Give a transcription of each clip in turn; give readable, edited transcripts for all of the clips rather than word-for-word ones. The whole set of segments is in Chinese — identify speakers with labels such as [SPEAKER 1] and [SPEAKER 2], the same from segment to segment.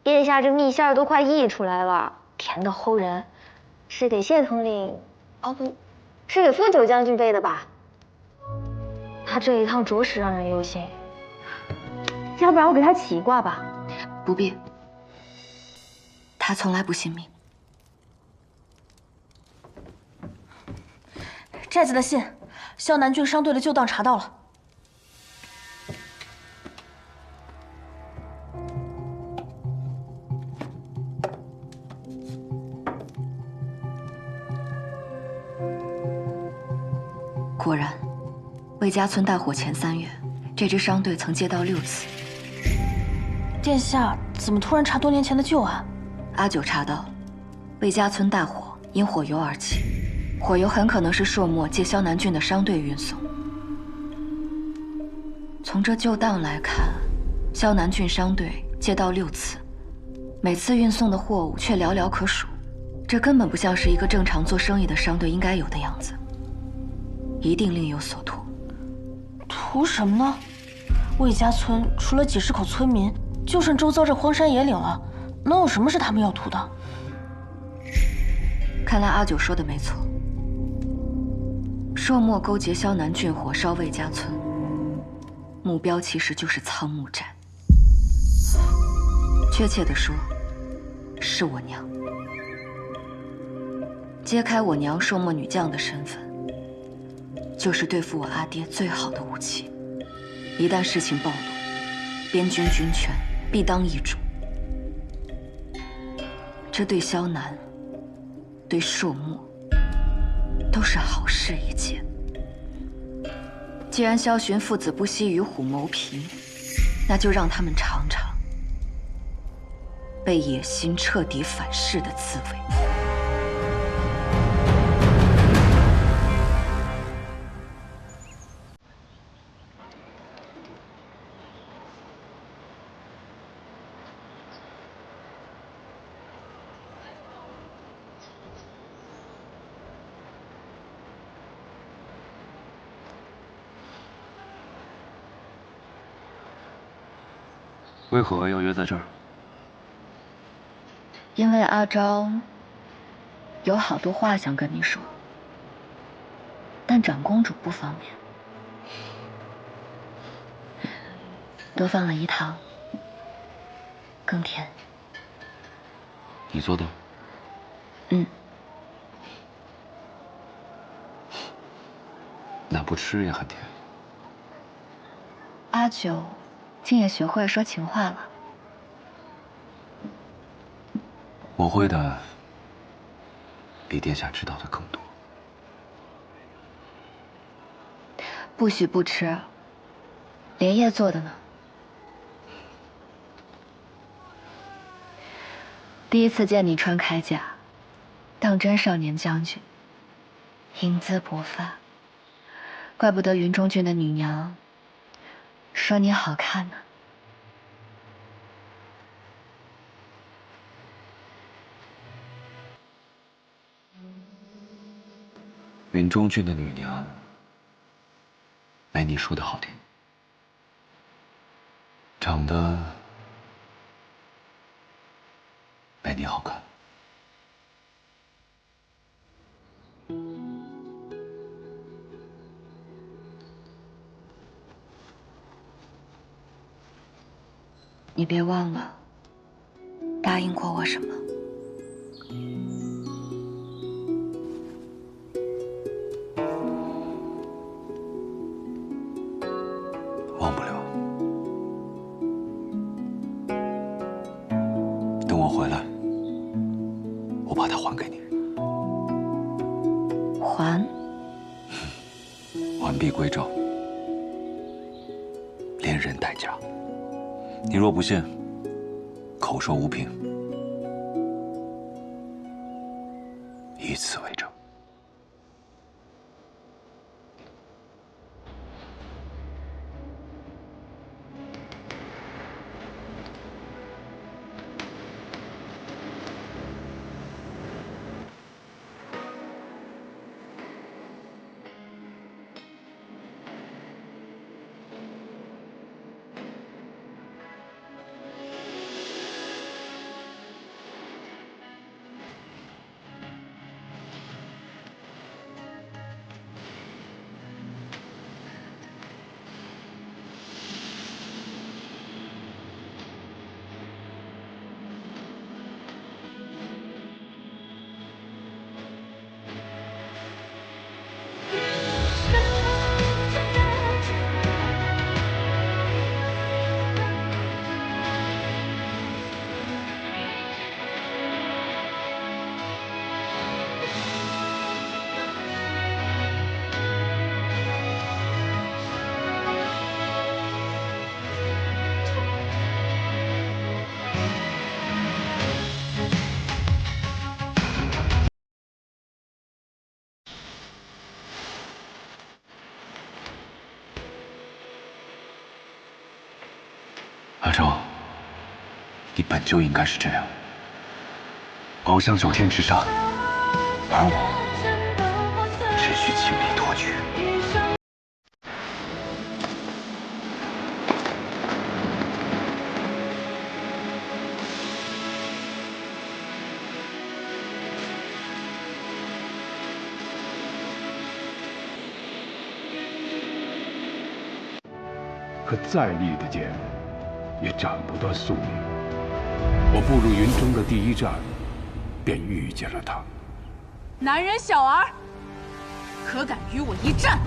[SPEAKER 1] 殿下这蜜馅都快溢出来了，甜的齁人。是给谢统领，哦不，是给副九将军备的吧？他这一趟着实让人忧心。要不然我给他起一卦吧？
[SPEAKER 2] 不必，他从来不信命。
[SPEAKER 3] 寨子的信，萧南郡商队的旧档查到了。
[SPEAKER 2] 果然，魏家村大火前3月，这支商队曾接到6次。
[SPEAKER 3] 殿下怎么突然查多年前的旧案？
[SPEAKER 2] 阿九查到，魏家村大火因火油而起，火油很可能是朔漠借萧南郡的商队运送。从这旧档来看，萧南郡商队接到6次，每次运送的货物却寥寥可数，这根本不像是一个正常做生意的商队应该有的样子。一定另有所图。
[SPEAKER 3] 图什么呢？魏家村除了几十口村民，就剩周遭这荒山野岭了，能有什么是他们要图的？
[SPEAKER 2] 看来阿九说的没错，朔漠勾结萧南郡火烧魏家村，目标其实就是苍木寨。确切地说，是我娘。揭开我娘朔漠女将的身份，就是对付我阿爹最好的武器。一旦事情暴露，边军军权必当易主。这对萧南，对朔漠，都是好事一件。既然萧寻父子不惜与虎谋皮，那就让他们尝尝被野心彻底反噬的滋味。
[SPEAKER 4] 为何要约在这儿？
[SPEAKER 2] 因为阿昭有好多话想跟你说，但长公主不方便，多放了1糖，更甜。
[SPEAKER 4] 你做的？
[SPEAKER 2] 嗯。
[SPEAKER 4] 那不吃也很甜。
[SPEAKER 2] 阿九竟也学会说情话了。
[SPEAKER 4] 我会的，比殿下知道的更多。
[SPEAKER 2] 不许不吃，连夜做的呢。第一次见你穿铠甲，当真少年将军，英姿勃发，怪不得云中郡的女娘说你好看呢。
[SPEAKER 4] 云中郡的女娘，没你说的好听，长得没你好看。
[SPEAKER 2] 你别忘了答应过我什么。
[SPEAKER 4] 忘不了。等我回来，我把它还给你。
[SPEAKER 2] 还？
[SPEAKER 4] 完璧归赵，连人带甲。你若不信，口说无凭，以此为证。本就应该是这样。皇上守天之上，而我只需倾力夺取。
[SPEAKER 5] 可再利的剑，也斩不断宿命。我步入云中的第一站，便遇见了他。
[SPEAKER 6] 男人小儿，可敢与我一战？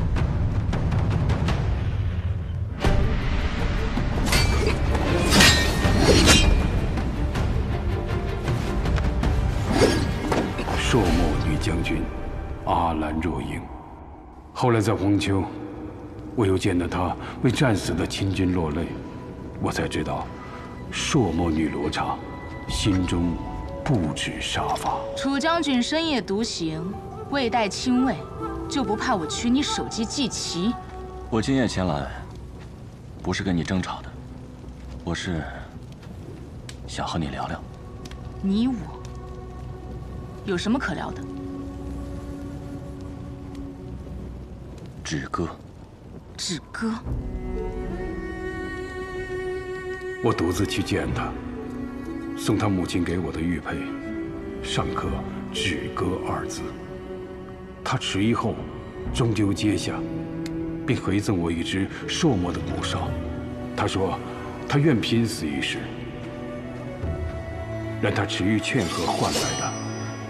[SPEAKER 5] 朔漠女将军阿兰若英，后来在荒丘。我又见到他为战死的亲军落泪，我才知道，朔漠女罗刹心中不止杀伐。
[SPEAKER 6] 楚将军深夜独行，未带亲卫，就不怕我取你首级祭旗？
[SPEAKER 7] 我今夜前来，不是跟你争吵的，我是想和你聊聊。
[SPEAKER 6] 你我有什么可聊的？
[SPEAKER 7] 止歌。
[SPEAKER 6] 止歌。
[SPEAKER 5] 我独自去见他，送他母亲给我的玉佩，上刻“止歌”二字。他迟疑后，终究接下，并回赠我一只朔漠的骨哨。他说，他愿拼死一试。然他迟疑劝和换来的，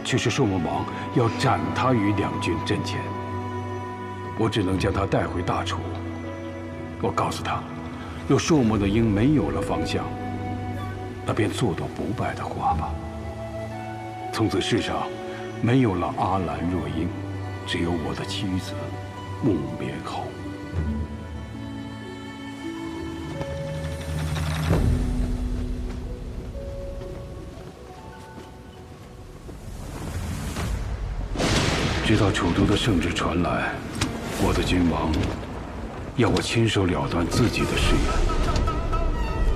[SPEAKER 5] 却是朔漠王要斩他于两军阵前。我只能将他带回大楚。我告诉他，若朔漠的鹰没有了方向，那便做朵不败的花吧。从此世上没有了阿兰若英，只有我的妻子木棉后。直到楚都的圣旨传来，我的君王要我亲手了断自己的誓言。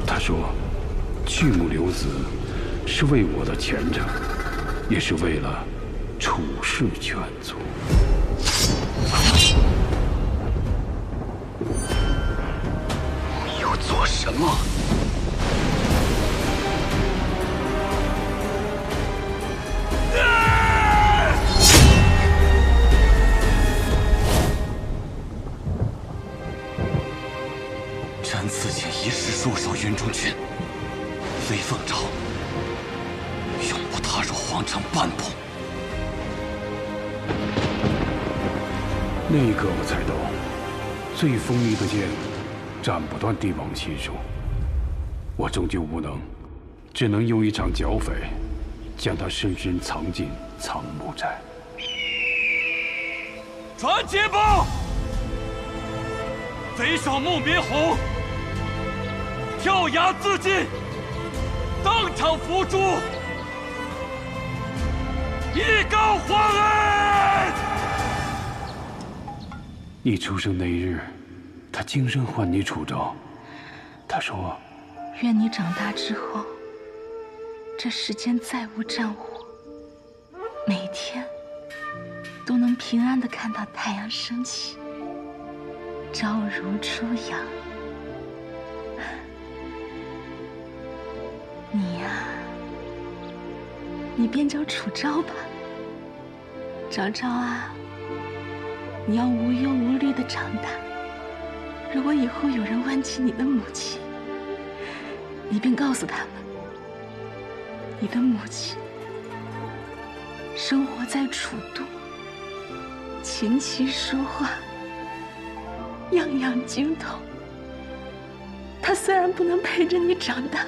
[SPEAKER 5] 他说，去母留子是为我的前程，也是为了楚氏全族。
[SPEAKER 4] 你要做什么？
[SPEAKER 7] 朕自请一世入守云中军，非奉诏，永不踏入皇城半步。
[SPEAKER 5] 那一刻我才懂，最锋利的剑斩不断帝王心术。我终究无能，只能用一场剿匪，将他深深藏进藏木寨。
[SPEAKER 8] 传捷报！贼首木棉红跳崖自尽，当场伏诛，以告皇恩。
[SPEAKER 5] 你出生那日，他精神唤你楚州。他说：“
[SPEAKER 6] 愿你长大之后，这世间再无战火，每天都能平安地看到太阳升起，朝如初阳。你呀，你便叫楚昭吧。昭昭啊，你要无忧无虑地长大。如果以后有人问起你的母亲，你便告诉他们，你的母亲生活在楚都，琴棋书画样样精通。她虽然不能陪着你长大，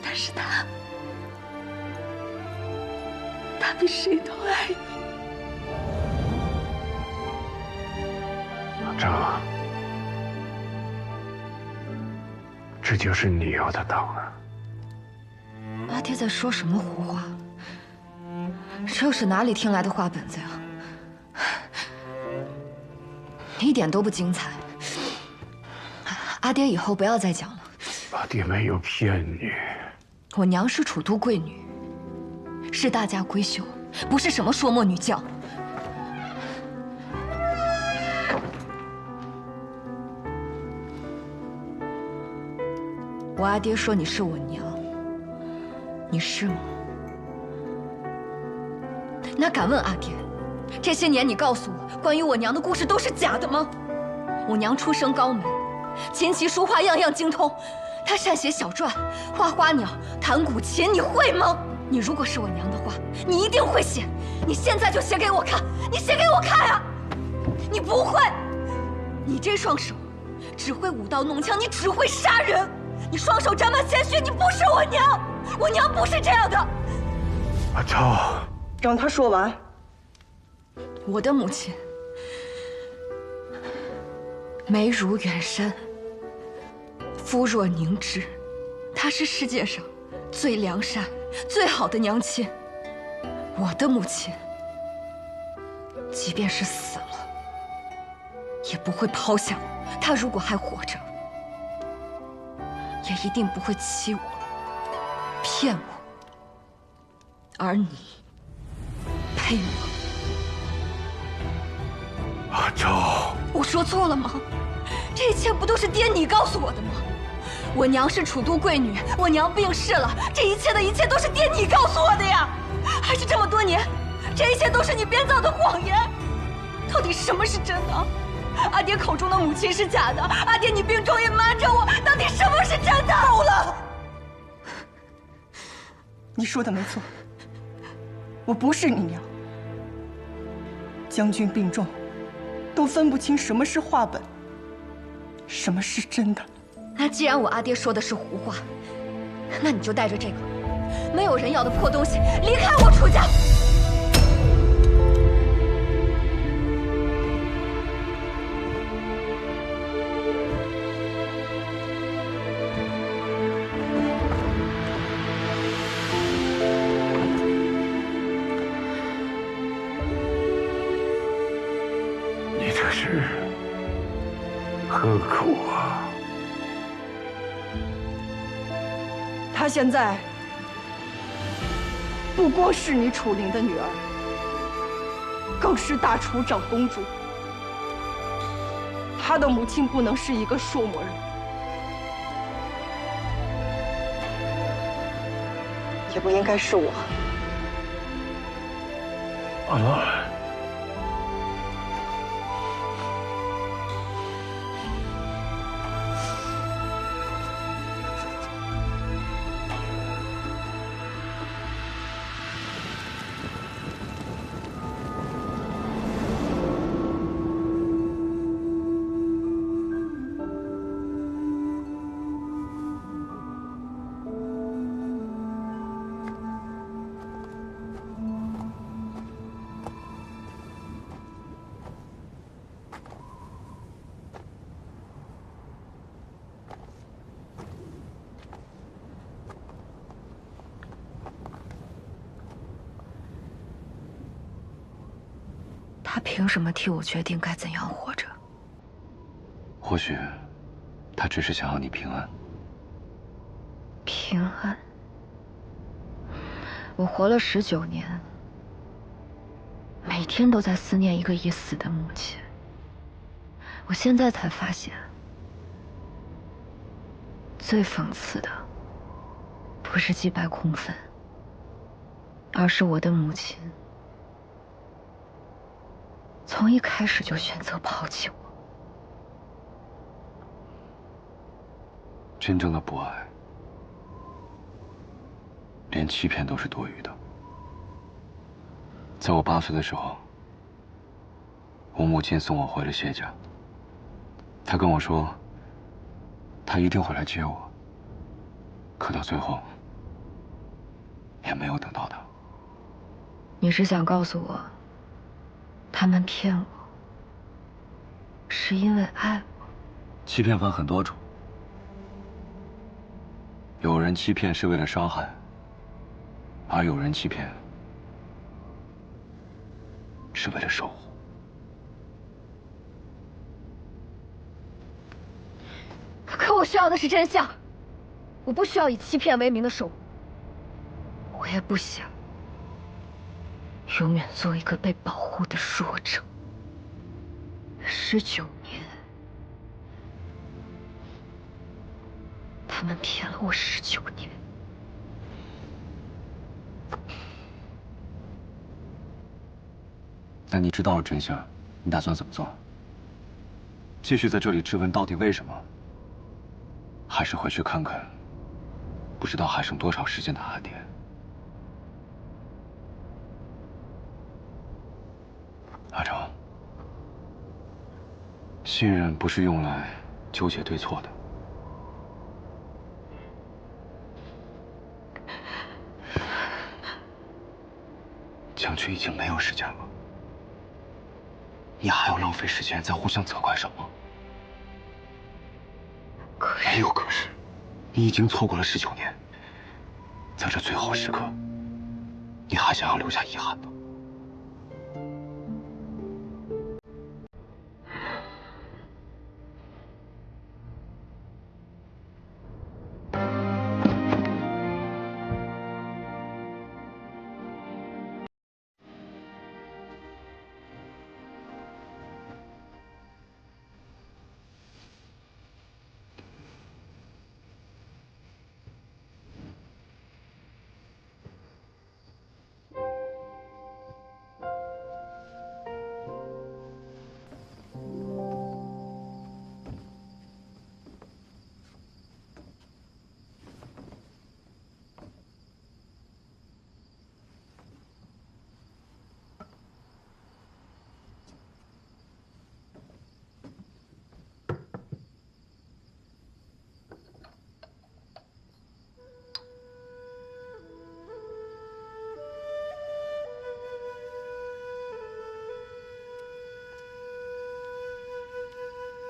[SPEAKER 6] 但是她比谁都爱你。
[SPEAKER 5] 老张，这就是你要的档案。
[SPEAKER 2] 阿爹在说什么胡话？这又是哪里听来的话本子呀？一点都不精彩。阿爹以后不要再讲了。
[SPEAKER 5] 阿爹没有骗你。
[SPEAKER 2] 我娘是楚都贵女，是大家闺秀，不是什么说墨女将。我阿爹说你是我娘，你是吗？那敢问阿爹，这些年你告诉我关于我娘的故事都是假的吗？我娘出身高门，琴棋书画样样精通，她善写小篆、画花鸟、弹古琴，你会吗？你如果是我娘的话，你一定会写。你现在就写给我看，你写给我看呀！你不会，你这双手只会舞刀弄枪，你只会杀人。你双手沾满鲜血，你不是我娘，我娘不是这样的。
[SPEAKER 5] 阿超，
[SPEAKER 9] 让他说完。
[SPEAKER 2] 我的母亲眉如远山，肤若凝脂，她是世界上最良善、最好的娘亲。我的母亲，即便是死了，也不会抛下我。她如果还活着，也一定不会欺我、骗我。而你，配我？
[SPEAKER 5] 阿超，
[SPEAKER 2] 我说错了吗？这一切不都是爹你告诉我的吗？我娘是楚都贵女，我娘病逝了，这一切的一切都是爹你告诉我的呀！还是这么多年，这一切都是你编造的谎言？到底什么是真的？阿爹口中的母亲是假的，阿爹你病中也瞒着我，到底什么是真的？
[SPEAKER 9] 够了！你说的没错，我不是你娘。将军病重，都分不清什么是话本，什么是真的。
[SPEAKER 2] 那既然我阿爹说的是胡话，那你就带着这个没有人要的破东西离开我楚家。
[SPEAKER 5] 你这是何苦啊？
[SPEAKER 9] 她现在不光是你楚灵的女儿，更是大楚长公主。她的母亲不能是一个硕魔人，也不应该是我。
[SPEAKER 5] 阿兰。
[SPEAKER 2] 他凭什么替我决定该怎样活着？
[SPEAKER 4] 或许，他只是想要你平安。
[SPEAKER 2] 平安？我活了19年，每天都在思念一个已死的母亲。我现在才发现，最讽刺的不是祭拜空坟，而是我的母亲从一开始就选择抛弃我。
[SPEAKER 4] 真正的不爱，连欺骗都是多余的。在我8岁的时候，我母亲送我回了谢家。她跟我说，她一定会来接我。可到最后，也没有等到她。
[SPEAKER 2] 你是想告诉我，他们骗我，是因为爱我？
[SPEAKER 4] 欺骗分很多种，有人欺骗是为了伤害，而有人欺骗是为了守护。
[SPEAKER 2] 可我需要的是真相。
[SPEAKER 1] 我不需要以欺骗为名的守护，我也不想永远做一个被保护的弱者。19年，他们骗了我19年。
[SPEAKER 4] 那你知道了真相，你打算怎么做？继续在这里质问到底为什么，还是回去看看不知道还剩多少时间的阿典？阿成，信任不是用来纠结对错的。将军已经没有时间了，你还要浪费时间在互相责怪上吗？没有可是，你已经错过了19年，在这最后时刻，你还想要留下遗憾吗？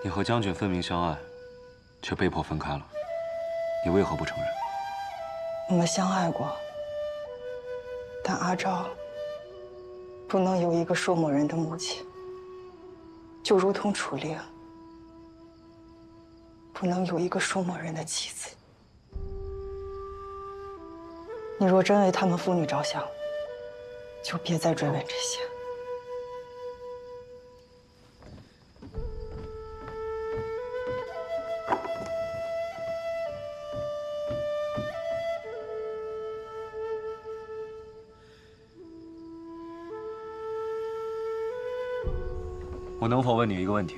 [SPEAKER 4] 你和将军分明相爱，却被迫分开了，你为何不承认？
[SPEAKER 9] 我们相爱过，但阿昭不能有一个朔漠人的母亲，就如同楚灵不能有一个朔漠人的妻子。你若真为他们父女着想，就别再追问这些。
[SPEAKER 4] 我能否问你一个问题？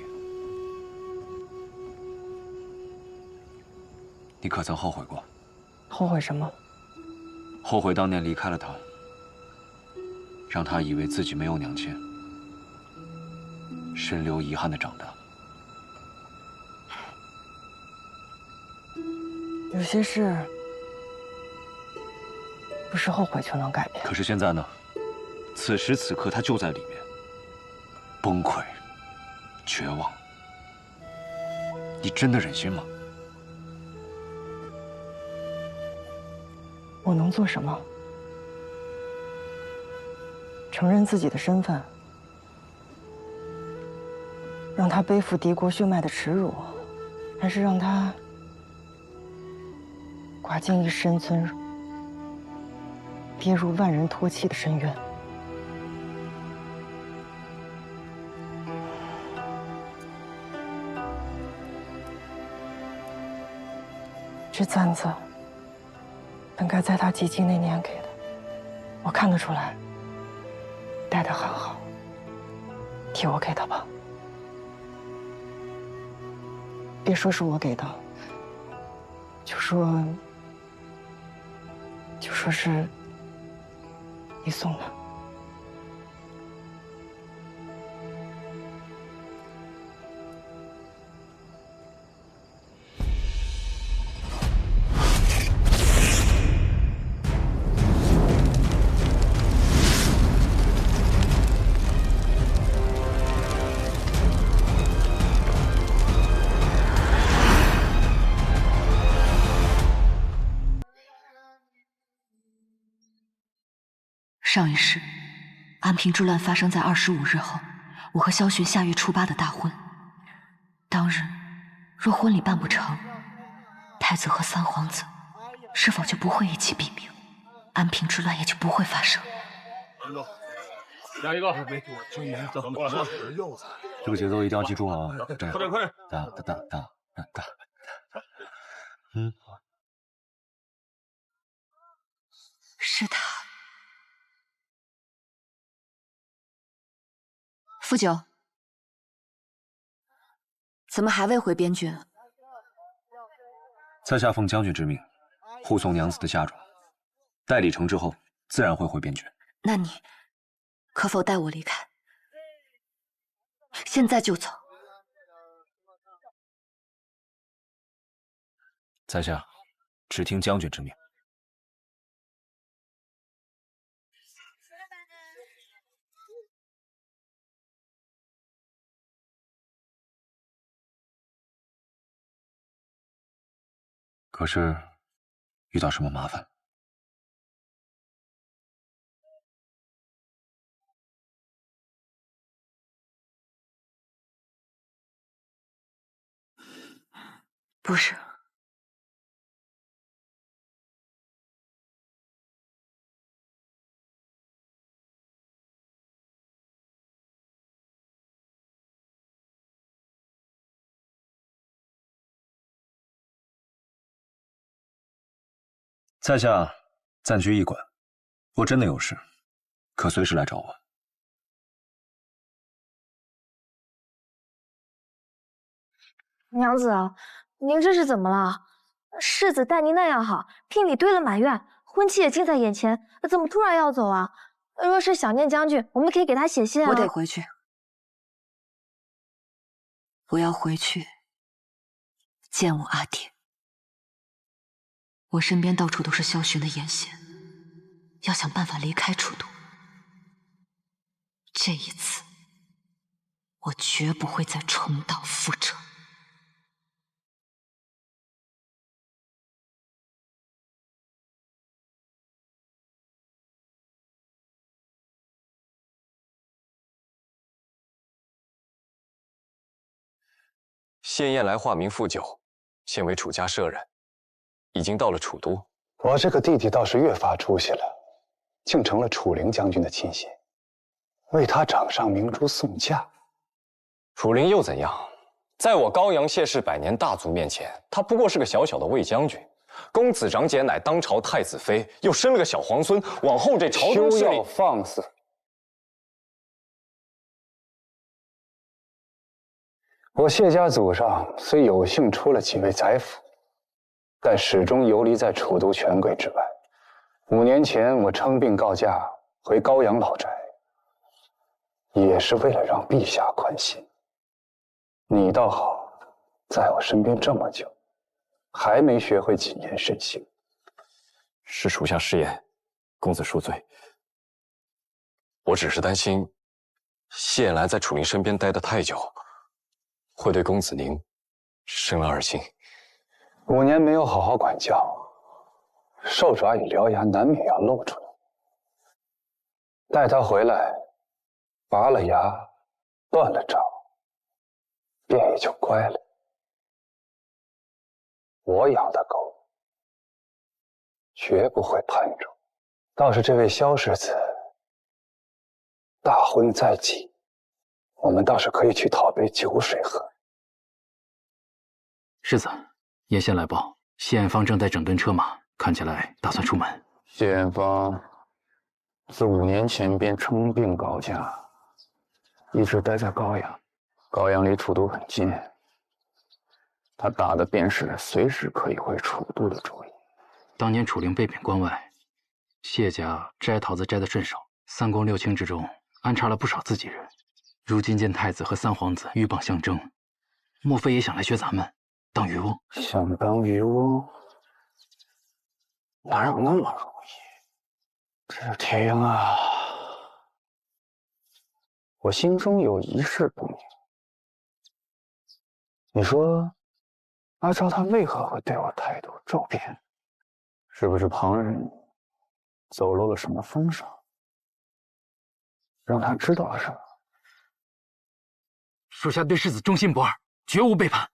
[SPEAKER 4] 你可曾后悔过？
[SPEAKER 9] 后悔什么？
[SPEAKER 4] 后悔当年离开了他，让他以为自己没有娘亲，深留遗憾的长大。
[SPEAKER 9] 有些事不是后悔就能改变。
[SPEAKER 4] 可是现在呢？此时此刻，他就在里面，崩溃。绝望，你真的忍心吗？
[SPEAKER 9] 我能做什么？承认自己的身份，让他背负敌国血脉的耻辱，还是让他寡尽一身尊荣，跌入万人唾弃的深渊？这簪子本该在他及笄那年给的，我看得出来，戴得很好，替我给他吧。别说是我给的，就说是你送的。
[SPEAKER 2] 上一世，安平之乱发生在25日后，我和萧玄下月初8的大婚。当日，若婚礼办不成，太子和三皇子是否就不会一起毙命，安平之乱也就不会发生。
[SPEAKER 8] 下一个，
[SPEAKER 7] 走，过来，这个节奏一定要记住啊！
[SPEAKER 8] 快点，快点！
[SPEAKER 7] 哒。
[SPEAKER 2] 是他。傅九，怎么还未回边郡？
[SPEAKER 4] 在下奉将军之命，护送娘子的嫁妆。待礼成之后，自然会回边郡。
[SPEAKER 2] 那你可否带我离开？现在就走。
[SPEAKER 4] 在下只听将军之命。可是遇到什么麻烦？
[SPEAKER 2] 不是。
[SPEAKER 4] 在下暂居驿馆，若真的有事，可随时来找我。
[SPEAKER 1] 娘子，您这是怎么了？世子待您那样好，聘礼堆了满院，婚期也近在眼前，怎么突然要走啊？若是想念将军，我们可以给他写信啊。
[SPEAKER 2] 我得回去，我要回去见我阿爹。我身边到处都是萧巡的眼线，要想办法离开楚都。这一次，我绝不会再重蹈覆辙。
[SPEAKER 10] 谢燕来化名傅九，现为楚家舍人，已经到了楚都。
[SPEAKER 11] 我这个弟弟倒是越发出息了，竟成了楚灵将军的亲信，为他掌上明珠送嫁。
[SPEAKER 10] 楚灵又怎样？在我高阳谢氏百年大族面前，他不过是个小小的卫将军。公子长姐乃当朝太子妃，又生了个小皇孙，往后这朝中势力……
[SPEAKER 11] 休要放肆！我谢家祖上虽有幸出了几位宰辅，但始终游离在楚都权贵之外。5年前我称病告假回高阳老宅，也是为了让陛下宽心。你倒好，在我身边这么久，还没学会谨言慎行。
[SPEAKER 10] 是属下失言，公子恕罪。我只是担心，谢燕来在楚灵身边待得太久，会对公子您生了二心。
[SPEAKER 11] 5年没有好好管教，兽爪与獠牙难免要露出来。待他回来，拔了牙，断了爪，便也就乖了。我养的狗绝不会叛主。倒是这位萧世子，大婚在即，我们倒是可以去讨杯酒水喝。
[SPEAKER 12] 世子。 叶县来报，谢艳芳正在整顿车马，看起来打算出门。
[SPEAKER 11] 谢艳芳自5年前便称病告假，一直待在高阳。高阳离楚都很近，他打的便是随时可以回楚都的主意。
[SPEAKER 12] 当年楚灵被贬关外，谢家摘桃子摘得顺手，3公6卿之中安插了不少自己人。如今见太子和3皇子鹬蚌相争，莫非也想来学咱们？ 当渔翁，
[SPEAKER 11] 想当渔翁，哪有那么容易？志廷啊，我心中有一事不明。你说，阿昭他为何会对我态度骤变？是不是旁人走漏了什么风声，让他知道了什么？
[SPEAKER 12] 属下对世子忠心不二，绝无背叛。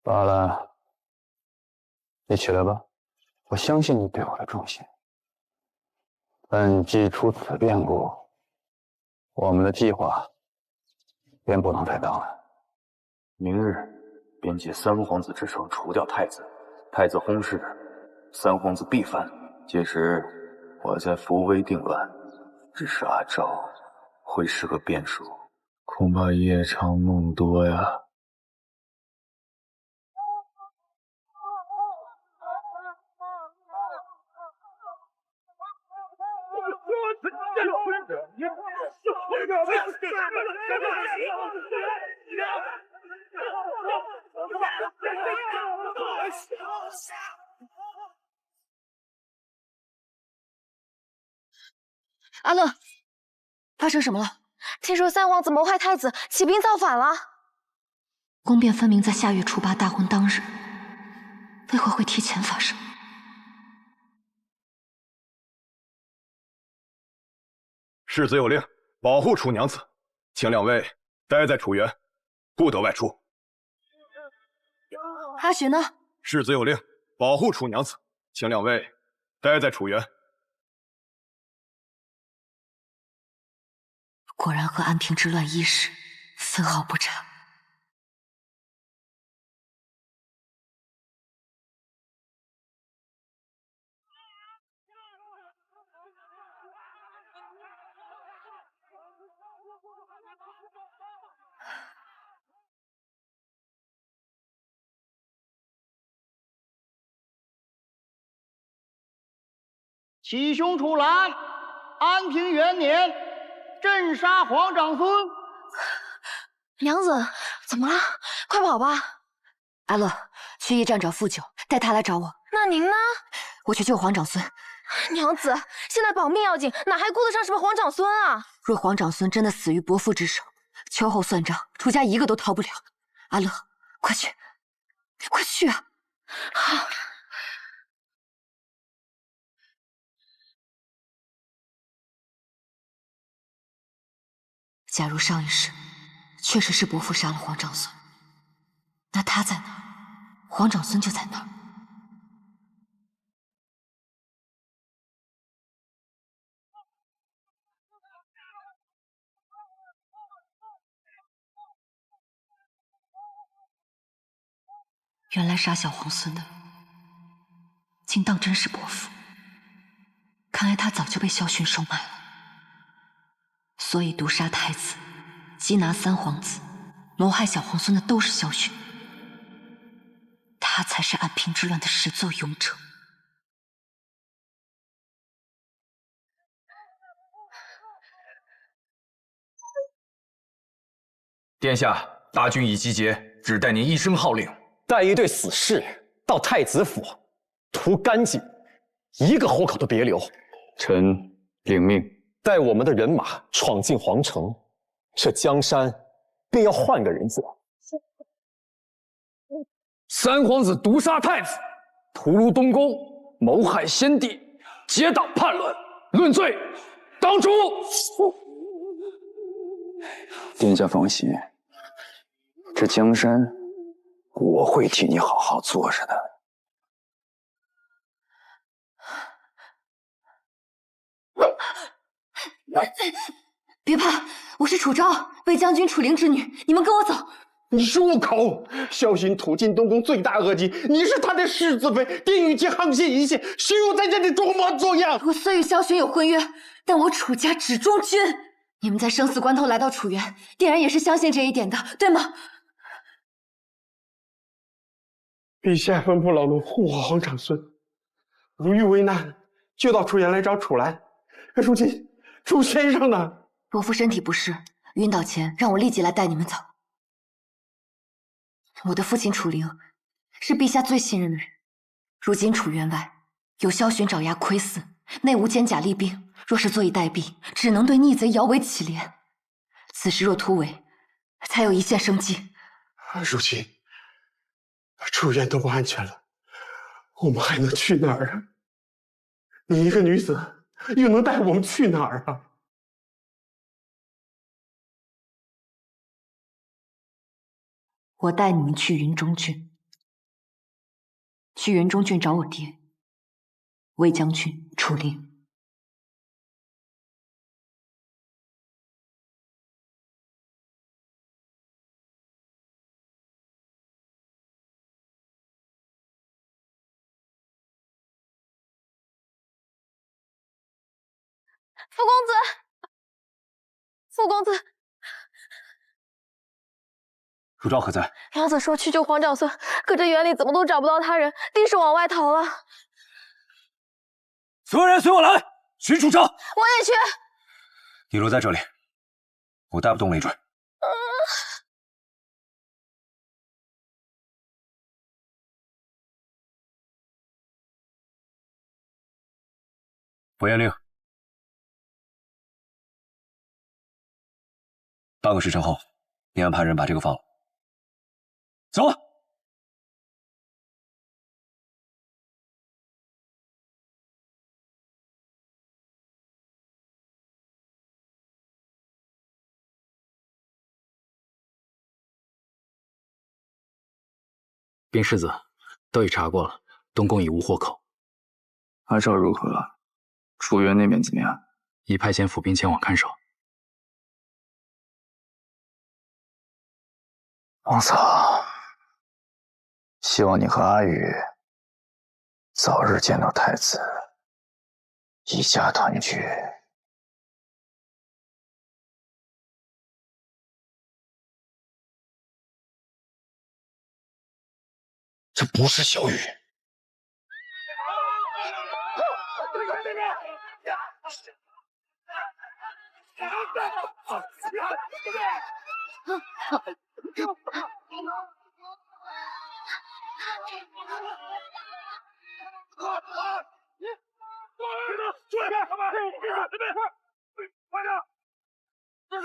[SPEAKER 11] 罢了，你起来吧，我相信你对我的忠心。本既出此变故，我们的计划便不能再当了。
[SPEAKER 13] 明日便借三皇子之手除掉太子，太子薨逝，三皇子必反。届时我再扶危定乱。只是阿昭会是个变数，恐怕夜长梦多呀。
[SPEAKER 2] 阿乐，发生什么了？
[SPEAKER 1] 听说三皇子谋害太子，起兵造反了。
[SPEAKER 2] 宫变分明在下月初8大婚当日，为何会提前发生？
[SPEAKER 14] 世子有令，保护楚娘子，请两位待在楚园，不得外出。
[SPEAKER 2] 阿雪呢？
[SPEAKER 14] 世子有令，保护楚娘子，请两位待在楚园。
[SPEAKER 2] 果然和安平之乱伊始分毫不差。
[SPEAKER 15] 启兄楚兰，安平元年，镇杀皇长孙。
[SPEAKER 1] 娘子，怎么了？快跑吧！
[SPEAKER 2] 阿乐，去驿站找傅九，带他来找我。
[SPEAKER 1] 那您呢？
[SPEAKER 2] 我去救皇长孙。
[SPEAKER 1] 娘子，现在保命要紧，哪还顾得上什么皇长孙啊？
[SPEAKER 2] 若皇长孙真的死于伯父之手，秋后算账，楚家一个都逃不了。阿乐，快去，快去啊！
[SPEAKER 1] 好。
[SPEAKER 2] 假如上一世确实是伯父杀了皇长孙，那他在哪儿，皇长孙就在哪儿。原来杀小皇孙的，竟当真是伯父。看来他早就被萧薰收买了。所以毒杀太子，缉拿三皇子，谋害小皇孙的都是萧薰，他才是安平之乱的始作俑者。
[SPEAKER 16] 殿下，大军已集结，只待您一声号令，
[SPEAKER 10] 带一队死士到太子府，图干净，一个活口都别留。
[SPEAKER 11] 臣领命。
[SPEAKER 10] 带我们的人马闯进皇城，这江山便要换个人做。
[SPEAKER 8] 三皇子毒杀太子，屠戮东宫，谋害先帝，结党叛乱，论罪，当诛。
[SPEAKER 11] 殿下放心，这江山我会替你好好做着的。
[SPEAKER 2] 别怕，我是楚昭，魏将军楚灵之女，你们跟我走。
[SPEAKER 17] 你住口！萧薰屠尽东宫罪大恶极，你是他的世子妃，定与其沆瀣一气，休有在这里装模作样。
[SPEAKER 2] 我虽与萧薰有婚约，但我楚家只忠君。你们在生死关头来到楚园，定然也是相信这一点的，对吗？
[SPEAKER 17] 陛下吩咐老奴护好皇长孙，如遇危难，就到楚园来找楚兰。如今楚先生呢？
[SPEAKER 2] 伯父身体不适，晕倒前让我立即来带你们走。我的父亲楚灵是陛下最信任的人，如今楚园外有萧薰爪牙窥伺，内无坚甲厉兵，若是坐以待毙，只能对逆贼摇尾乞怜。此时若突围，才有一线生机。
[SPEAKER 17] 如今楚园都不安全了，我们还能去哪儿啊？你一个女子又能带我们去哪儿啊？
[SPEAKER 2] 我带你们去云中郡，去云中郡找我爹，魏将军楚灵。
[SPEAKER 3] 傅公子，傅公子，
[SPEAKER 4] 如昭何在？
[SPEAKER 3] 杨子说去救皇长孙，可这园里怎么都找不到他人，定是往外逃了。
[SPEAKER 4] 所有人随我来，寻楚昭。
[SPEAKER 3] 我也去。
[SPEAKER 4] 你留在这里，我带不动为准。我严令，半个时辰后，你安排人把这个放了。走。
[SPEAKER 12] 禀世子，都已查过了，东宫已无获口。
[SPEAKER 8] 阿昭如何？楚园那边怎么样？
[SPEAKER 12] 已派遣府兵前往看守。
[SPEAKER 11] 王嫂，希望你和阿宇早日见到太子，一家团聚。
[SPEAKER 7] 这不是小雨。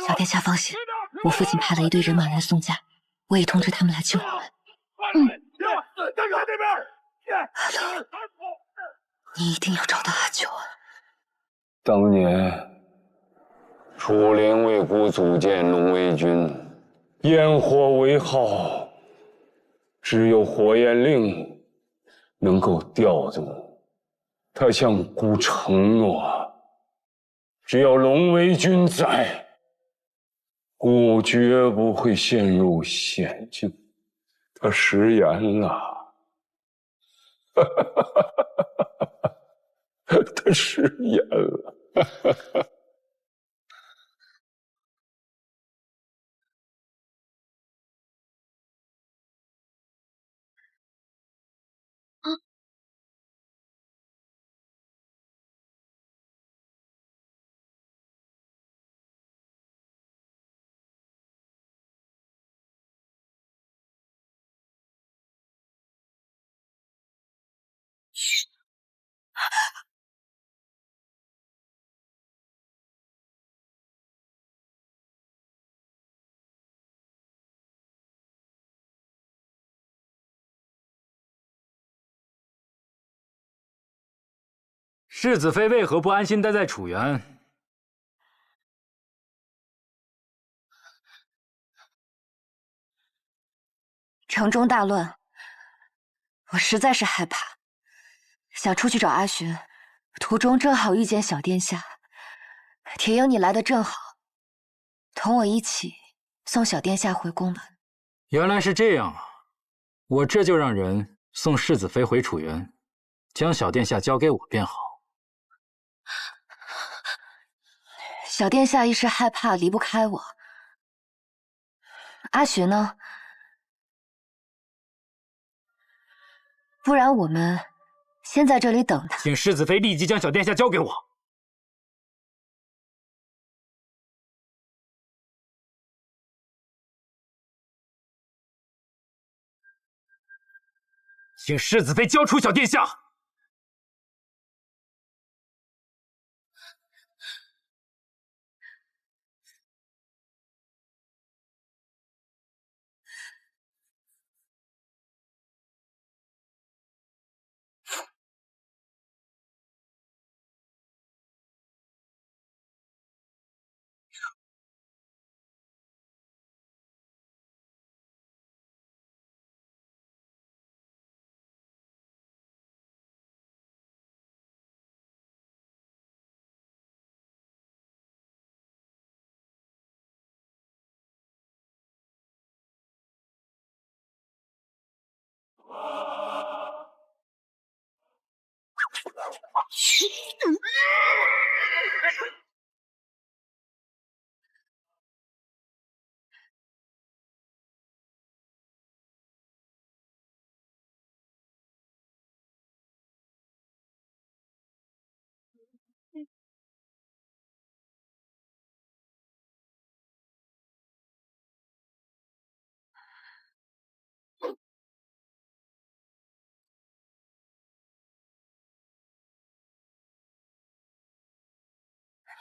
[SPEAKER 2] 小殿下放心，我父亲派了一队人马来送驾，我已通知他们来救我们。阿乐，你一定要找到阿九啊！
[SPEAKER 11] 当年楚灵为国组建龙威军，焰火为号，只有火焰令能够调动。他向孤承诺，只要龙威军在，孤绝不会陷入险境。他食言了。他食言了。
[SPEAKER 12] 世子妃为何不安心待在楚园？
[SPEAKER 2] 城中大乱，我实在是害怕，想出去找阿寻，途中正好遇见小殿下。铁英，你来的正好，同我一起送小殿下回宫吧。
[SPEAKER 12] 原来是这样啊！我这就让人送世子妃回楚园，将小殿下交给我便好。
[SPEAKER 2] 小殿下一时害怕，离不开我。阿寻呢？不然我们先在这里等他。
[SPEAKER 12] 请世子妃立即将小殿下交给我。请世子妃交出小殿下。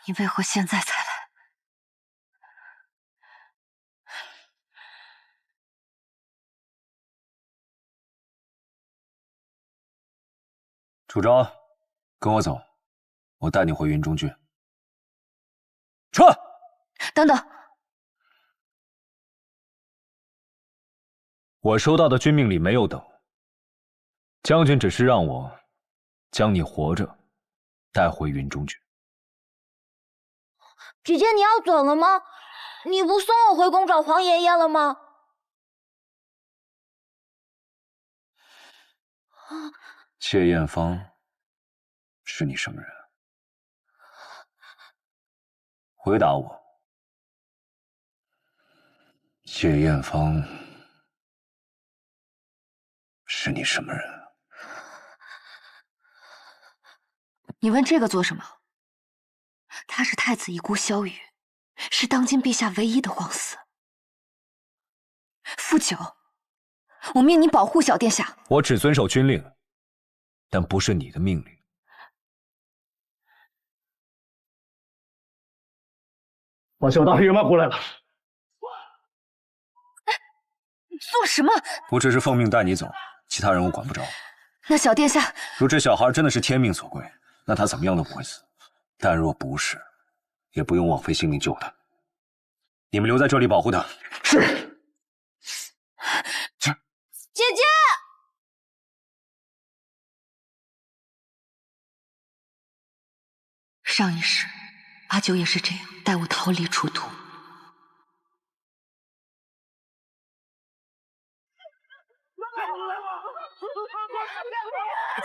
[SPEAKER 2] 你为何现在才来？
[SPEAKER 4] 楚昭，跟我走，我带你回云中郡。撤！
[SPEAKER 2] 等等，
[SPEAKER 16] 我收到的军命里没有等，将军只是让我将你活着带回云中郡。
[SPEAKER 1] 姐姐，你要走了吗？你不送我回宫找皇爷爷了吗？
[SPEAKER 4] 谢艳芳是你什么人？回答我。谢艳芳是你什么人？
[SPEAKER 2] 你问这个做什么？她是太子遗孤萧雨，是当今陛下唯一的皇嗣。傅九，我命你保护小殿下。
[SPEAKER 16] 我只遵守军令，但不是你的命令。
[SPEAKER 8] 把小大爷骂过来了。
[SPEAKER 2] 你做什么？
[SPEAKER 4] 我只是奉命带你走，其他人我管不着。
[SPEAKER 2] 那小殿下，
[SPEAKER 4] 若这小孩真的是天命所归，那他怎么样都不会死；但若不是，也不用枉费性命救他。你们留在这里保护他。是。
[SPEAKER 1] 姐姐。
[SPEAKER 2] 上一世，阿九也是这样带我逃离楚都。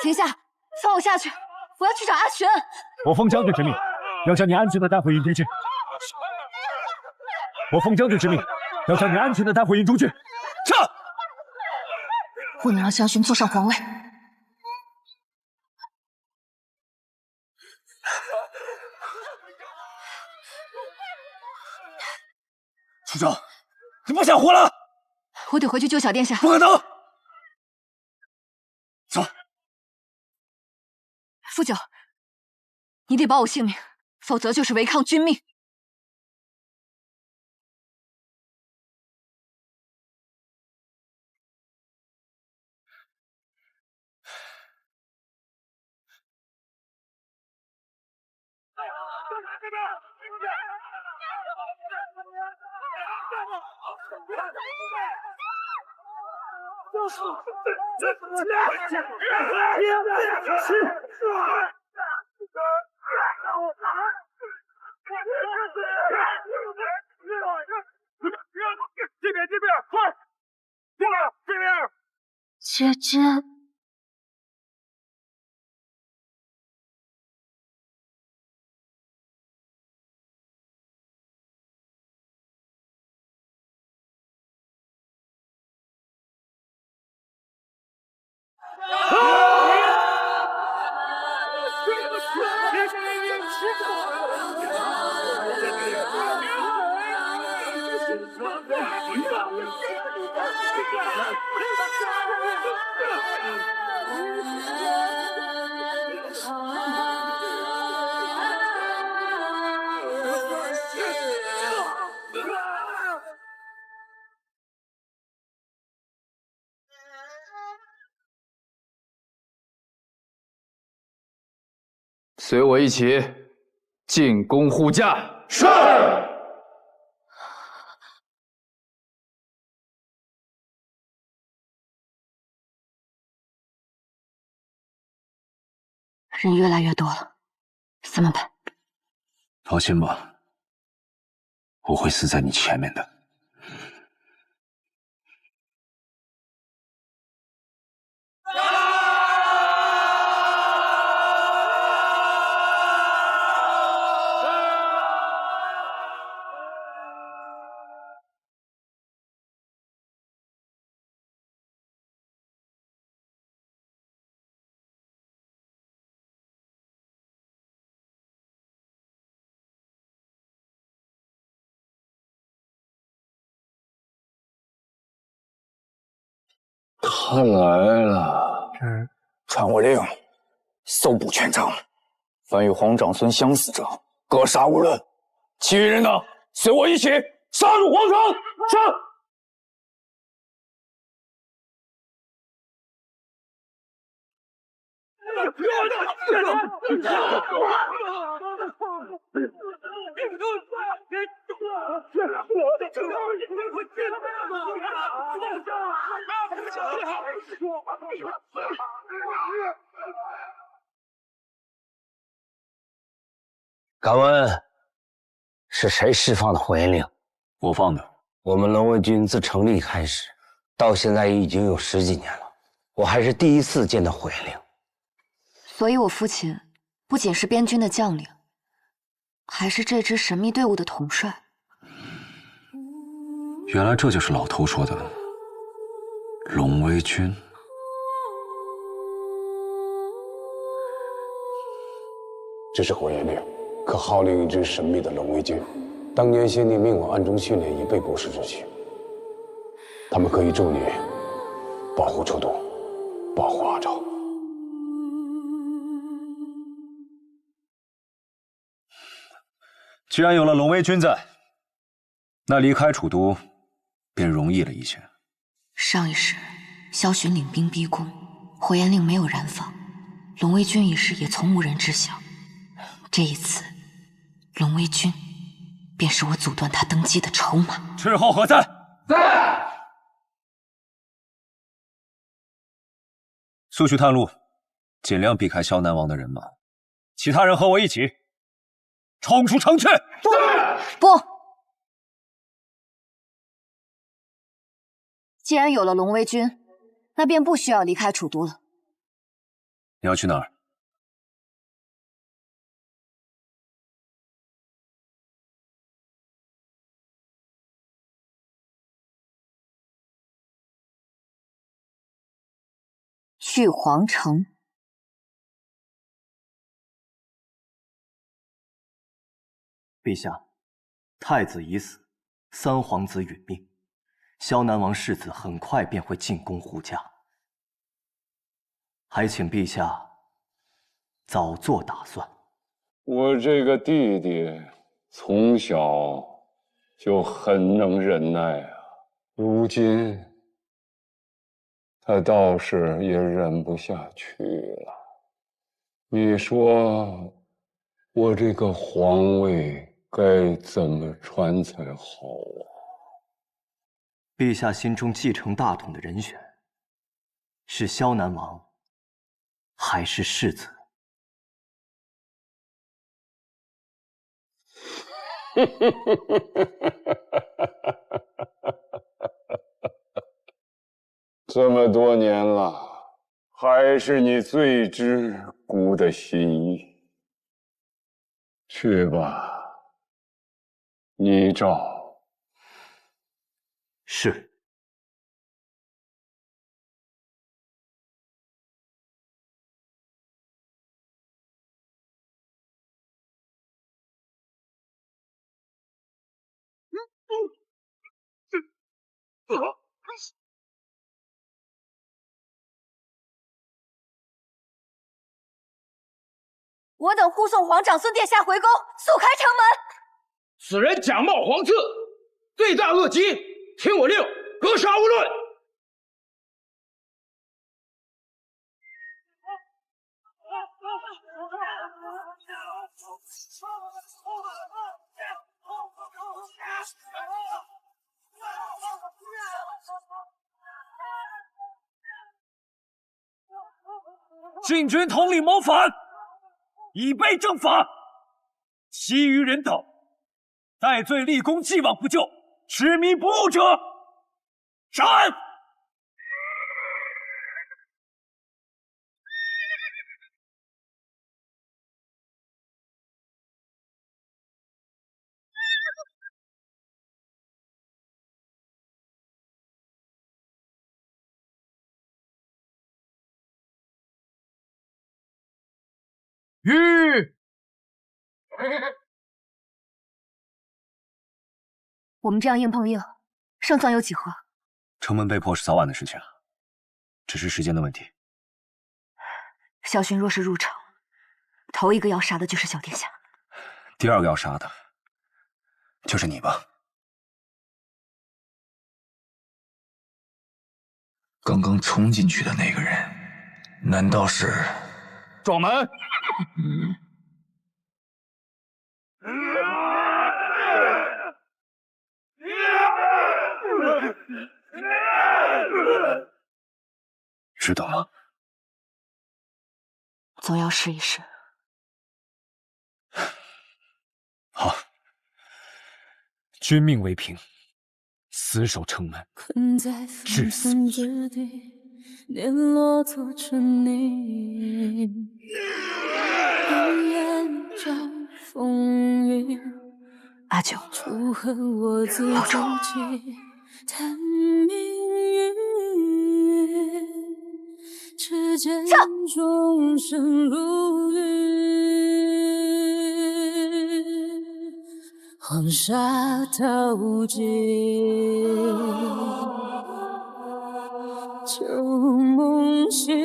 [SPEAKER 2] 停下，放我下去！我要去找阿玄。
[SPEAKER 16] 我奉将军之命，要将你安全的带回云中郡。我奉将军之命，要将你安全的带回云中郡。撤！
[SPEAKER 2] 不能让将军坐上皇位。
[SPEAKER 4] 楚昭，你不想活了？
[SPEAKER 2] 我得回去救小殿下。
[SPEAKER 4] 不可能！走。
[SPEAKER 2] 傅九，你得保我性命，否则就是违抗军命。
[SPEAKER 15] 这边，快！这边！
[SPEAKER 1] 姐姐。
[SPEAKER 8] 随我一起进宫护驾。是。
[SPEAKER 2] 人越来越多了，怎么办？
[SPEAKER 4] 放心吧，我会死在你前面的。
[SPEAKER 11] 他来了。
[SPEAKER 18] 传我令，搜捕全城，凡与皇长孙相似者，格杀无论。其余人呢，随我一起杀入皇城。上！
[SPEAKER 19] 敢问是谁释放的火焰令？
[SPEAKER 4] 我放的。
[SPEAKER 19] 我们龙卫军自成立开始，到现在已经有10几年了，我还是第一次见到火焰令。
[SPEAKER 2] 所以我父亲不仅是边军的将领，还是这支神秘队伍的统帅。
[SPEAKER 4] 原来这就是老头说的龙威军。
[SPEAKER 11] 这是火焰令，可号令一支神秘的龙威军。当年先帝命我暗中训练以备国事之需。他们可以助你保护楚都，保护阿昭。
[SPEAKER 16] 既然有了龙威军在，那离开楚都便容易了一些。
[SPEAKER 2] 上一世，萧巡领兵逼宫，火焰令没有燃放，龙威军一事也从无人知晓。这一次，龙威军便是我阻断他登基的筹码。
[SPEAKER 16] 斥候何在？
[SPEAKER 8] 在。
[SPEAKER 16] 速去探路，尽量避开萧南王的人马。其他人和我一起冲出城去。
[SPEAKER 2] 不，既然有了龙威军，那便不需要离开楚都了。
[SPEAKER 16] 你要去哪儿？
[SPEAKER 2] 去皇城。
[SPEAKER 20] 陛下，太子已死，3皇子殒命，萧南王世子很快便会进攻胡家，还请陛下早做打算。
[SPEAKER 11] 我这个弟弟从小就很能忍耐啊，如今他倒是也忍不下去了。你说我这个皇位该怎么传才好啊？
[SPEAKER 20] 陛下心中继承大统的人选是萧南王，还是世子？
[SPEAKER 11] 这么多年了，还是你最知姑的心意。去吧，依照。
[SPEAKER 20] 是。
[SPEAKER 2] 我等护送皇长孙殿下回宫，速开城门。
[SPEAKER 8] 此人假冒皇赐，罪大恶极，听我令，格杀勿论。
[SPEAKER 16] 禁军统领谋反，以备正法。其余人等，戴罪立功，既往不咎，执迷不悟者，斩！
[SPEAKER 8] 吁！
[SPEAKER 2] 我们这样硬碰硬，胜算有几何？
[SPEAKER 16] 城门被破是早晚的事情。
[SPEAKER 7] 只是时间的问题。
[SPEAKER 2] 萧薰若是入城，头一个要杀的就是小殿下。
[SPEAKER 7] 第二个要杀的，就是你吧。刚刚冲进去的那个人，难道是？
[SPEAKER 8] 撞门！
[SPEAKER 7] 知道了。
[SPEAKER 2] 总要试一试。
[SPEAKER 16] 好，君命为凭，死守城门，至死不渝。
[SPEAKER 6] 联络做成你，眼角风雨。
[SPEAKER 2] 阿九，
[SPEAKER 6] 保重。谈命运，指尖终身如玉，黄沙淘尽。旧梦醒，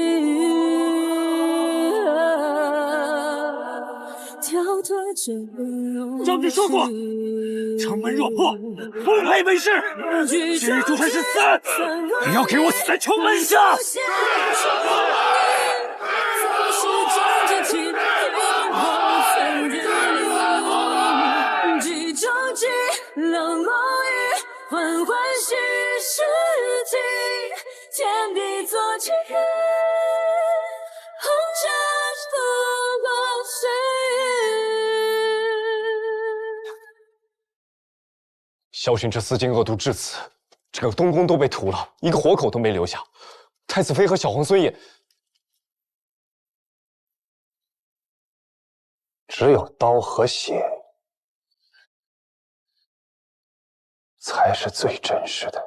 [SPEAKER 6] 跳脱着
[SPEAKER 16] 将军说过，城门若破，不配为师。今日就算是死，也要给我死在城门下。
[SPEAKER 6] 缓缓虚实体，天地作情人，红尘不过岁月。
[SPEAKER 10] 萧薰这私奸恶毒至此，整个东宫都被屠了，一个活口都没留下。太子妃和小皇孙也……
[SPEAKER 11] 只有刀和血，才是最真实的。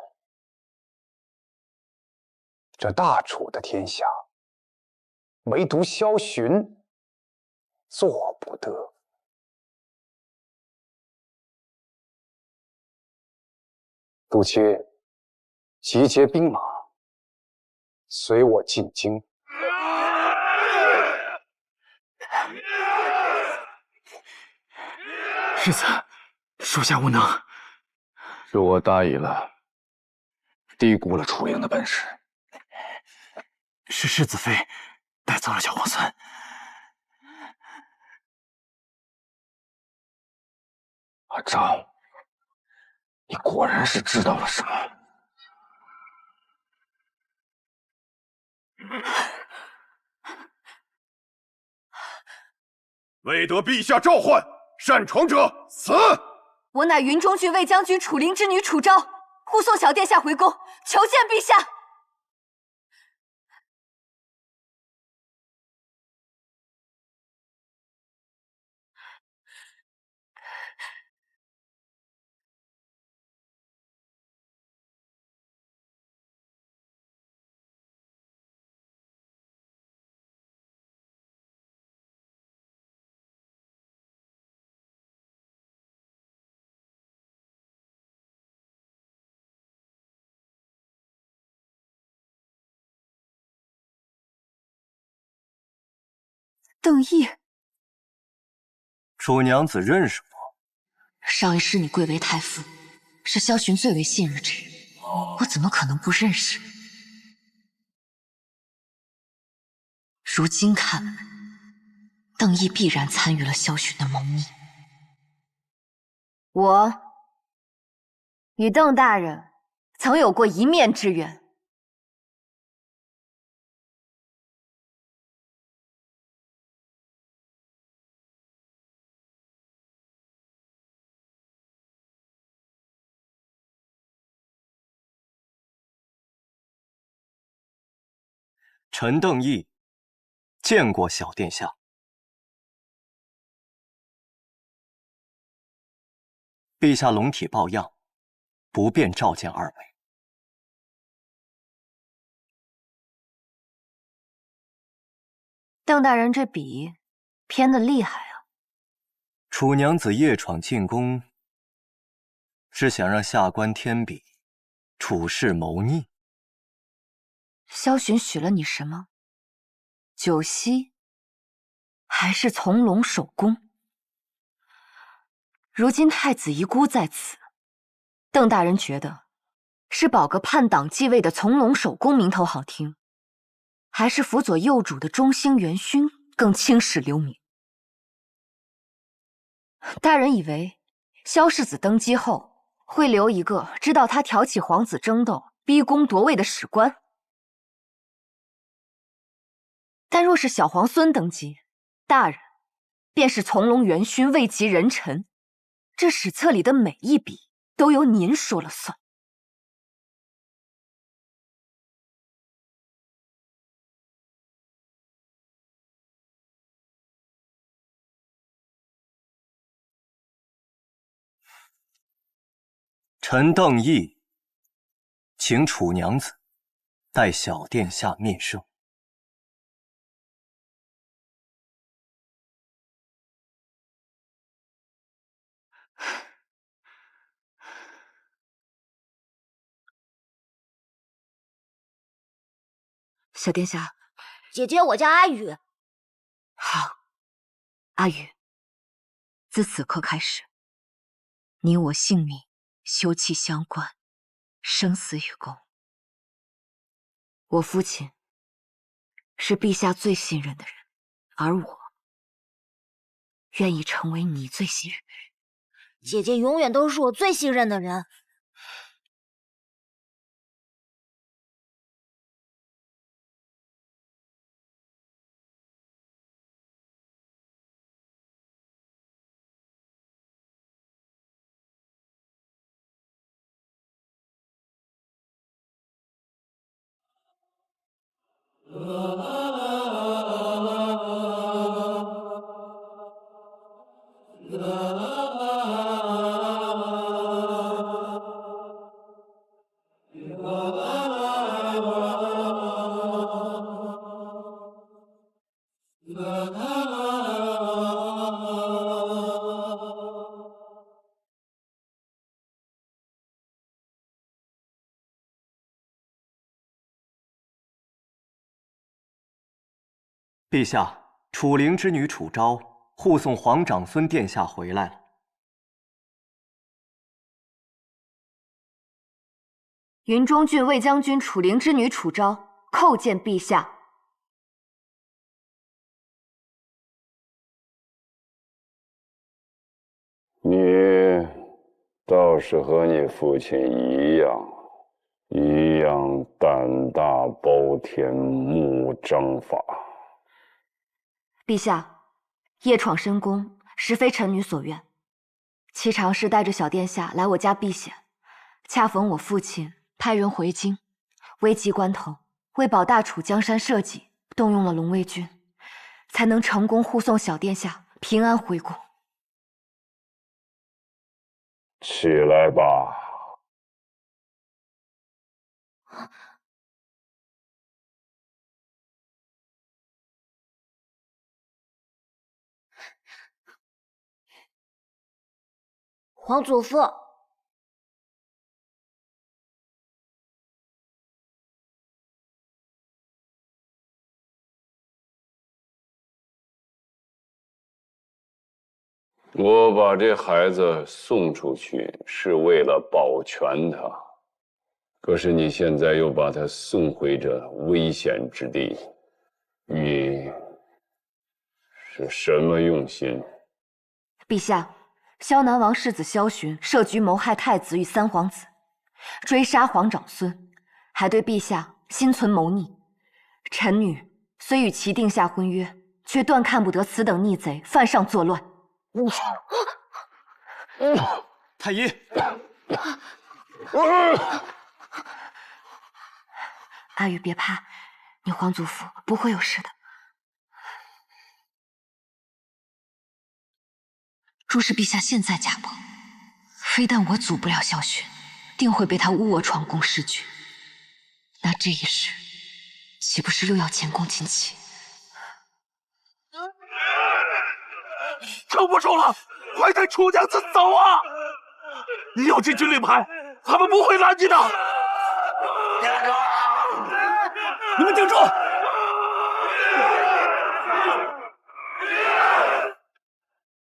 [SPEAKER 11] 这大楚的天下，唯独萧薰做不得。杜妾集结兵马，随我进京。
[SPEAKER 12] 世子，属下无能。
[SPEAKER 18] 是我大意了，低估了楚灵的本事。
[SPEAKER 12] 是世子妃带走了小皇孙。
[SPEAKER 18] 阿昭，你果然是知道了什么。
[SPEAKER 14] 未得陛下召唤，擅闯者死！
[SPEAKER 2] 我乃云中郡卫将军楚灵之女楚昭，护送小殿下回宫，求见陛下。邓毅，
[SPEAKER 20] 楚娘子认识我？
[SPEAKER 2] 上一世你贵为太傅，是萧薰最为信任之人，我怎么可能不认识？如今看来，邓毅必然参与了萧薰的谋逆。我与邓大人曾有过一面之缘。
[SPEAKER 20] 臣邓毅见过小殿下。陛下龙体抱恙，不便召见二位。
[SPEAKER 2] 邓大人这笔偏得厉害啊！
[SPEAKER 20] 楚娘子夜闯进宫，是想让下官添笔处事谋逆？
[SPEAKER 2] 萧巡许了你什么？酒席，还是从龙守宫？如今太子遗孤在此，邓大人觉得是保个叛党继位的从龙守宫名头好听，还是辅佐幼主的中兴元勋更青史留名？大人以为萧世子登基后会留一个知道他挑起皇子争斗、逼宫夺位的史官？但若是小皇孙登基，大人便是从龙元勋位极人臣，这史册里的每一笔都由您说了算。
[SPEAKER 20] 臣邓毅，请楚娘子代小殿下面圣。
[SPEAKER 2] 小殿下，
[SPEAKER 1] 姐姐，我叫阿雨。
[SPEAKER 2] 好，阿雨，自此刻开始，你我性命休戚相关，生死与共。我父亲是陛下最信任的人，而我愿意成为你最信任的人。
[SPEAKER 1] 姐姐永远都是我最信任的人。
[SPEAKER 20] 陛下，楚灵之女楚昭护送皇长孙殿下回来了。
[SPEAKER 2] 云中郡卫将军楚灵之女楚昭叩见陛下。
[SPEAKER 11] 你倒是和你父亲一样胆大包天，目张法。
[SPEAKER 2] 陛下，夜闯深宫，实非臣女所愿。其常是带着小殿下来我家避险，恰逢我父亲派人回京，危急关头，为保大楚江山社稷，动用了龙卫军，才能成功护送小殿下平安回宫。
[SPEAKER 11] 起来吧。
[SPEAKER 1] 皇祖父，
[SPEAKER 11] 我把这孩子送出去是为了保全他，可是你现在又把他送回这危险之地，你是什么用心？
[SPEAKER 2] 陛下，萧南王世子萧巡设局谋害太子与三皇子，追杀皇长孙，还对陛下心存谋逆。臣女虽与其定下婚约，却断看不得此等逆贼犯上作乱。
[SPEAKER 20] 太医，
[SPEAKER 2] 阿玉别怕，你皇祖父不会有事的。若是陛下现在驾崩，非但我阻不了萧巡，定会被他诬我闯宫弑君。那这一世，岂不是又要前功尽弃？
[SPEAKER 16] 撑不住了，快带楚娘子走啊！你有这军令牌，他们不会拦你的。你们顶住！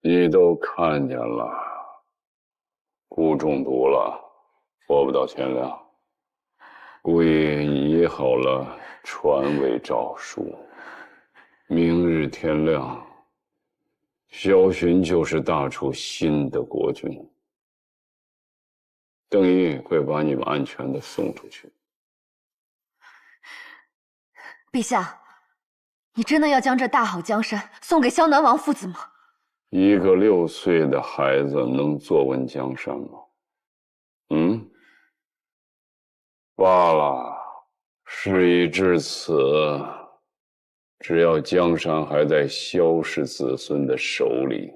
[SPEAKER 4] 你都看见了，蛊中毒了，活不到天亮。故意拟好了传位诏书，明日天亮，萧巡就是大楚新的国君。邓毅会把你们安全的送出去。
[SPEAKER 2] 陛下，你真的要将这大好江山送给萧南王父子吗？
[SPEAKER 4] 一个6岁的孩子能坐稳江山吗？罢了，事已至此，只要江山还在萧氏子孙的手里，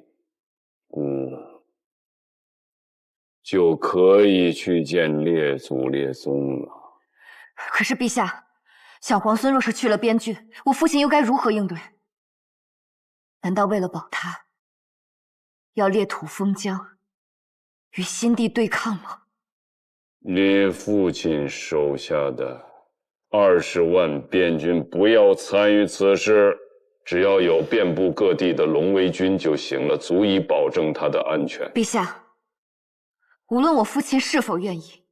[SPEAKER 4] 就可以去见列祖列宗了。
[SPEAKER 2] 可是陛下，小皇孙若是去了边郡，我父亲又该如何应对？难道为了保他，要裂土封疆，与新帝对抗吗？
[SPEAKER 4] 你父亲手下的20万边军不要参与此事，只要有遍布各地的龙威军就行了，足以保证他的安全。
[SPEAKER 2] 陛下，无论我父亲是否愿意，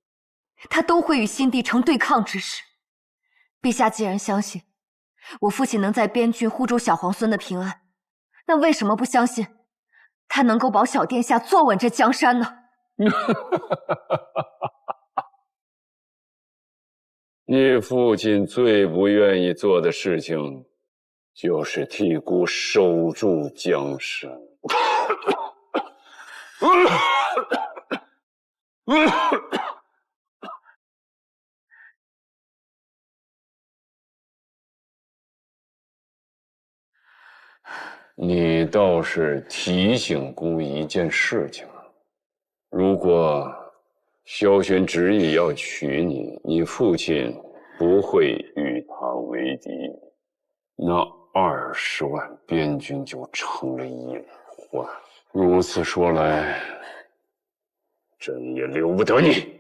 [SPEAKER 2] 他都会与新帝成对抗之势。陛下既然相信我父亲能在边郡护住小皇孙的平安，那为什么不相信他能够保小殿下坐稳这江山呢？
[SPEAKER 4] 你父亲最不愿意做的事情，就是替孤守住江山。你倒是提醒孤一件事情：如果萧玄执意要娶你，你父亲不会与他为敌，那20万边军就成了隐患。如此说来，朕也留不得你。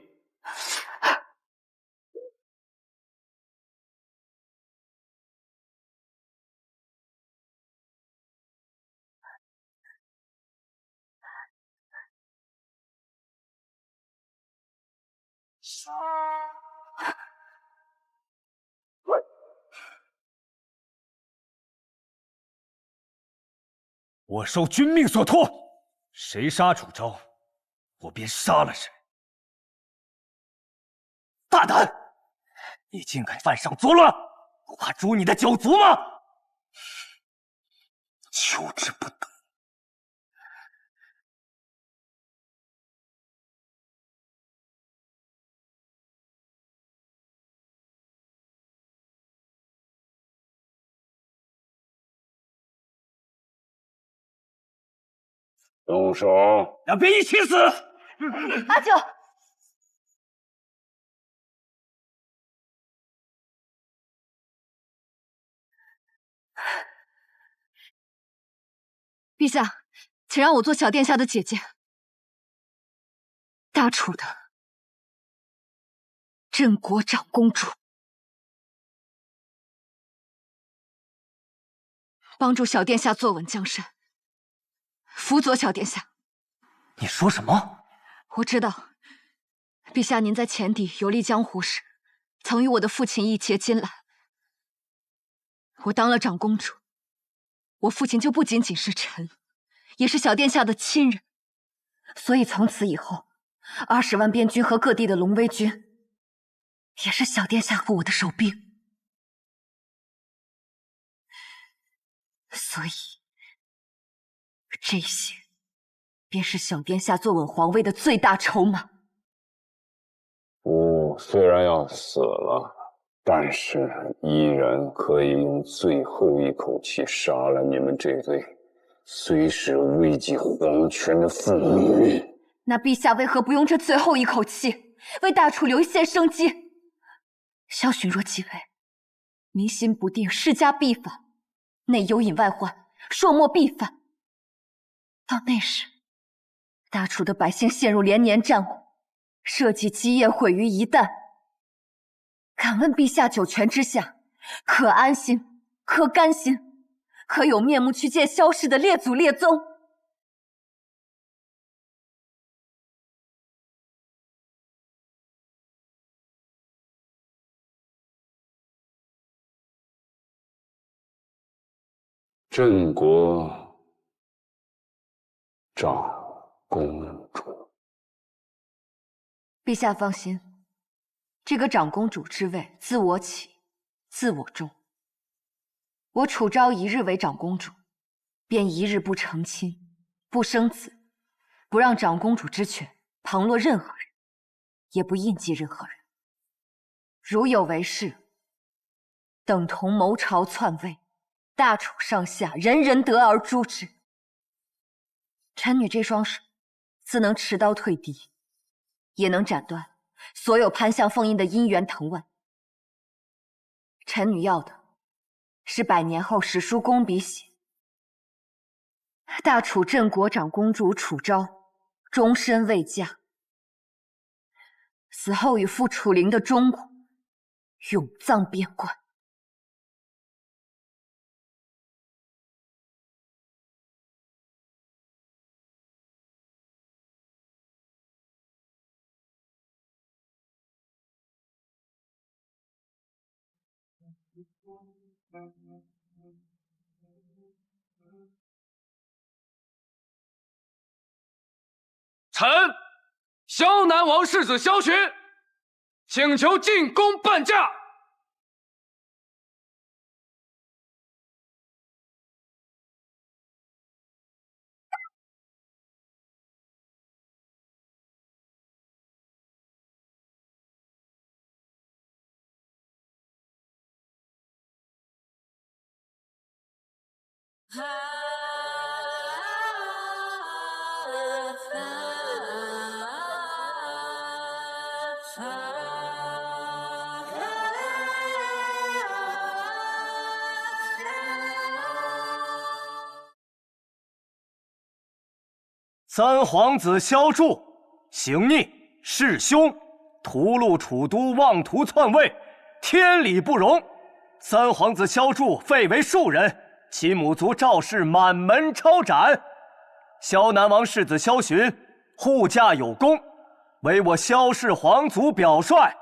[SPEAKER 16] 我受君命所托，谁杀主昭，我便杀了谁。大胆！你竟敢犯上作乱，不怕诛你的九族吗？求之不得。
[SPEAKER 4] 动手！
[SPEAKER 16] 两边一起死！
[SPEAKER 2] 阿九，陛下，请让我做小殿下的姐姐。大楚的镇国长公主，帮助小殿下坐稳江山。辅佐小殿下。
[SPEAKER 20] 你说什么？
[SPEAKER 2] 我知道，陛下您在前底游历江湖时，曾与我的父亲一结金兰。我当了长公主，我父亲就不仅仅是臣，也是小殿下的亲人。所以从此以后，20万边军和各地的龙威军，也是小殿下和我的守兵。所以。这些，便是小殿下坐稳皇位的最大筹码。
[SPEAKER 4] 虽然要死了，但是依然可以用最后一口气杀了你们这对随时危及皇权的妇女。
[SPEAKER 2] 那陛下为何不用这最后一口气，为大楚留一线生机？萧巡若继位，民心不定，世家必反，内忧引外患，朔漠必犯。到那时，大楚的百姓陷入连年战火，社稷基业毁于一旦。敢问陛下九泉之下，可安心，可甘心，可有面目去见萧氏的列祖列宗？
[SPEAKER 11] 镇国长公主，
[SPEAKER 2] 陛下放心，这个长公主之位，自我起，自我重。我楚昭一日为长公主，便一日不成亲，不生子，不让长公主之权旁落任何人，也不印记任何人。如有违事，等同谋朝篡位，大楚上下人人得而诛之。臣女这双手，自能持刀退敌，也能斩断所有攀向封印的姻缘藤蔓。臣女要的是100年后史书公笔写：大楚镇国长公主楚昭，终身未嫁，死后与父楚灵的钟骨永葬边关。
[SPEAKER 8] 臣萧南王世子萧寻，请求进宫伴驾。
[SPEAKER 20] 三皇子萧柱行逆弑兄，屠戮楚都，妄图篡位，天理不容。三皇子萧柱废为庶人，其母族赵氏满门抄斩。萧南王世子萧寻护驾有功，为我萧氏皇族表率。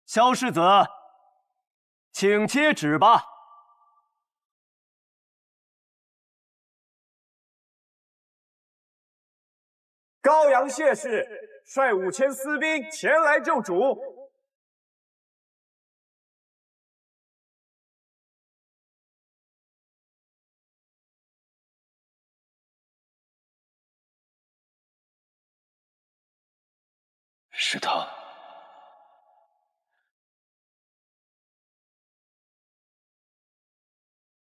[SPEAKER 20] 萧世子，请接旨吧。
[SPEAKER 21] 高阳谢氏率5000私兵前来救主。
[SPEAKER 4] 是他。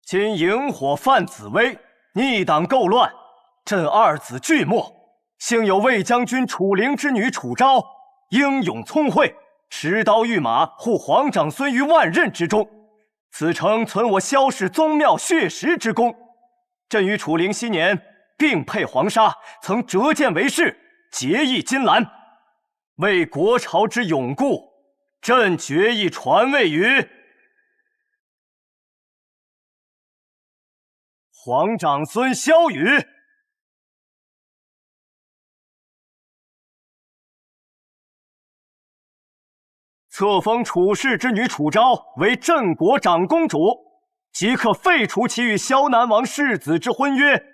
[SPEAKER 20] 今萤火犯紫薇，逆党构乱，朕二子俱没。幸有魏将军楚灵之女楚昭英勇聪慧，持刀御马护皇长孙于万仞之中，此诚存我萧氏宗庙血石之功。朕与楚灵昔年并配黄沙，曾折剑为誓，结义金兰。为国朝之永固，朕决意传位于皇长孙萧雨。册封楚氏之女楚昭为镇国长公主，即刻废除其与萧南王世子之婚约。